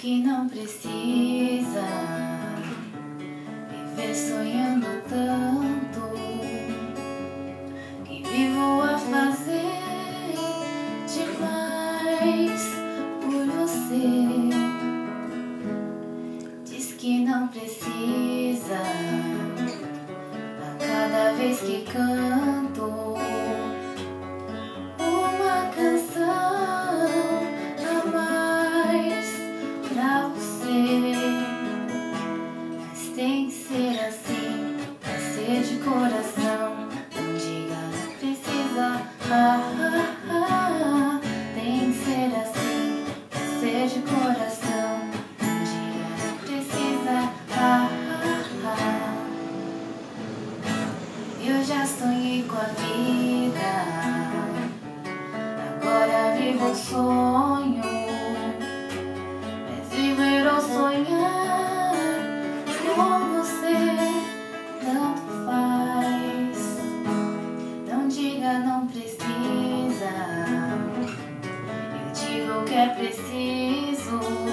que não precisa viver sonhando tanto, que vivo a fazer demais por você. Diz que não precisa a cada vez que canto uma canção a mais pra você. Mas tem que ser assim, pra ser de coração. Não diga não precisa, tem que ser assim, pra ser de coração. Não diga não precisa, Eu já sonhei com a vida, agora vivo um sonho. Mas viver ou sonhar com você tanto faz. Não diga não precisa, eu digo que é preciso.